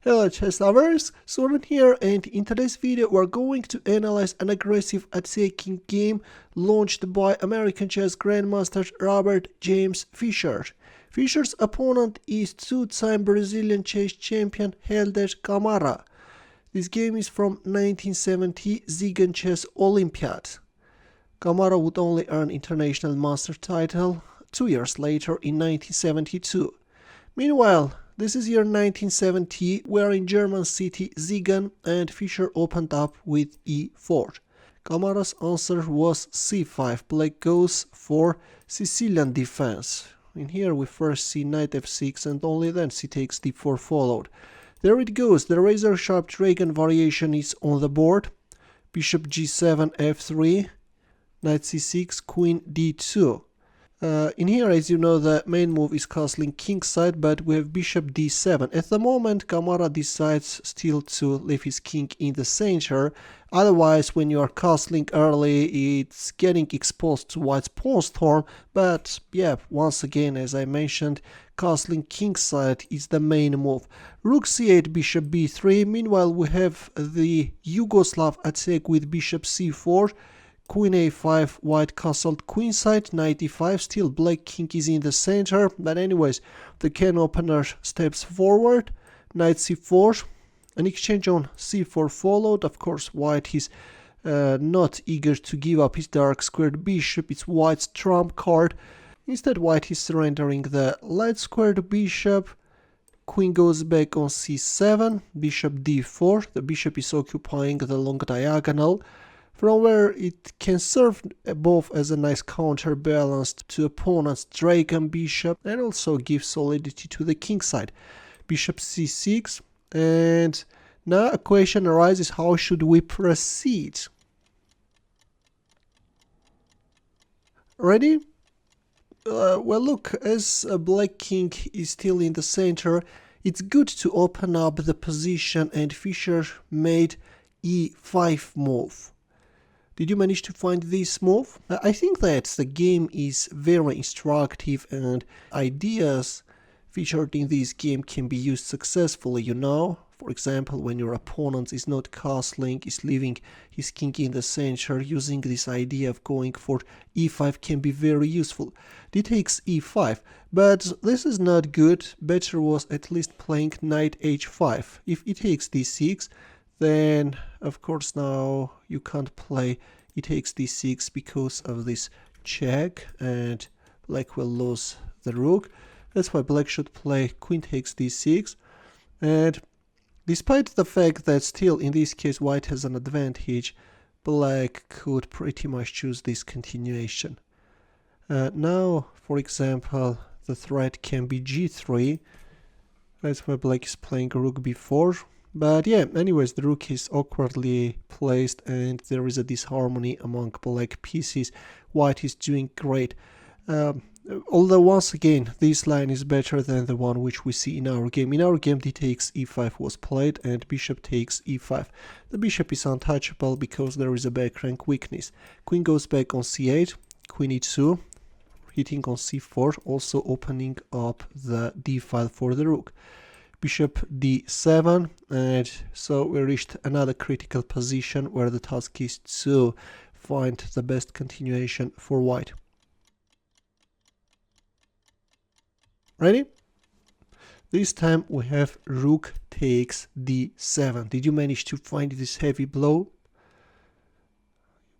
Hello chess lovers, Soren here, and in today's video we're going to analyze an aggressive attacking game launched by American chess grandmaster Robert James Fischer. Fischer's opponent is two-time Brazilian chess champion Helder Camara. This game is from 1970 Siegen chess Olympiad. Camara would only earn international master title 2 years later in 1972. Meanwhile, this is year 1970, we're in German city Siegen, and Fischer opened up with e4. Camara's answer was c5, black goes for Sicilian defense. In here we first see knight f6 and only then c takes d4 followed. There it goes, the razor sharp dragon variation is on the board. Bishop g7 f3, knight c6, queen d2. In here, as you know, the main move is castling kingside, but we have bishop d7. At the moment, Camara decides still to leave his king in the center. Otherwise, when you are castling early, it's getting exposed to white's pawn storm. But yeah, once again, as I mentioned, castling kingside is the main move. Rook c8, bishop b3. Meanwhile, we have the Yugoslav attack with bishop c4. Queen a5, white castled queenside, knight e5, still black king is in the center, but anyways, the can opener steps forward, knight c4, an exchange on c4 followed. Of course, white is not eager to give up his dark squared bishop, it's white's trump card. Instead, white is surrendering the light squared bishop, queen goes back on c7, bishop d4, the bishop is occupying the long diagonal, from where it can serve both as a nice counterbalance to opponent's dragon bishop and also give solidity to the king side. Bishop c6, and now a question arises, how should we proceed? Ready? Well, look, as a black king is still in the center, it's good to open up the position, and Fischer made e5 move. Did you manage to find this move? I think that the game is very instructive and ideas featured in this game can be used successfully, you know. For example, when your opponent is not castling, is leaving his king in the center, using this idea of going for e5 can be very useful. D takes e5, but this is not good. Better was at least playing knight h5. If e takes d6, then of course now you can't play e takes d6 because of this check, and black will lose the rook. That's why black should play queen takes d6, and despite the fact that still in this case white has an advantage, black could pretty much choose this continuation. Now, for example, the threat can be g3. That's why black is playing rook b4. But yeah, anyways, the rook is awkwardly placed and there is a disharmony among black pieces. White is doing great. Although once again, this line is better than the one which we see in our game. In our game, d takes e5 was played and bishop takes e5. The bishop is untouchable because there is a back rank weakness. Queen goes back on c8, queen e2, hitting on c4, also opening up the d file for the rook. Bishop d7, and so we reached another critical position where the task is to find the best continuation for white. Ready? This time we have rook takes d7. Did you manage to find this heavy blow?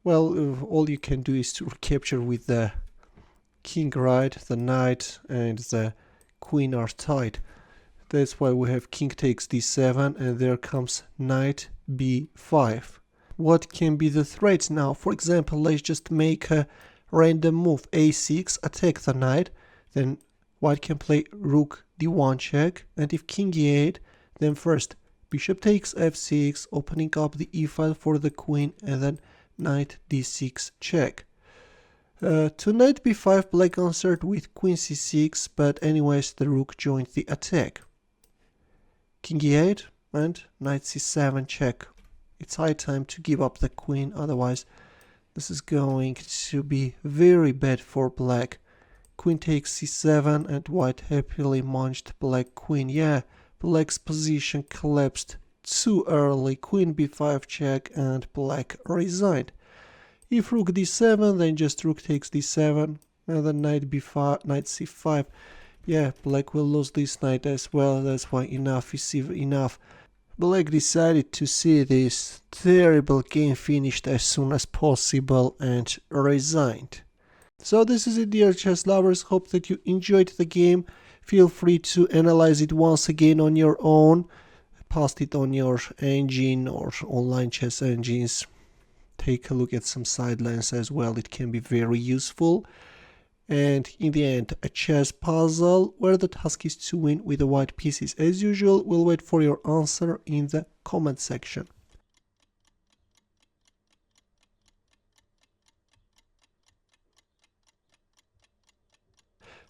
Well, all you can do is to capture with the king right, the knight and the queen are tied. That's why we have king takes d7, and there comes knight b5. What can be the threat now? For example, let's just make a random move a6, attack the knight, then white can play rook d1 check, and if king e8, then first bishop takes f6, opening up the e file for the queen, and then knight d6 check. To knight b5, black answered with queen c6, but anyways the rook joined the attack. King e8 and knight c7 check. It's high time to give up the queen, otherwise this is going to be very bad for black. Queen takes c7 and white happily munched black queen. Yeah, Black's position collapsed too early, queen b5 check, and black resigned. If rook d7, then just rook takes d7, and then knight b5, knight c5. Yeah, black will lose this knight as well, that's why enough is enough. Black decided to see this terrible game finished as soon as possible and resigned. So this is it, dear chess lovers. Hope that you enjoyed the game. Feel free to analyze it once again on your own. Post it on your engine or online chess engines. Take a look at some sidelines as well. It can be very useful. And in the end, a chess puzzle where the task is to win with the white pieces. As usual, we'll wait for your answer in the comment section.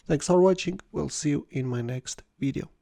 Thanks for watching. We'll see you in my next video.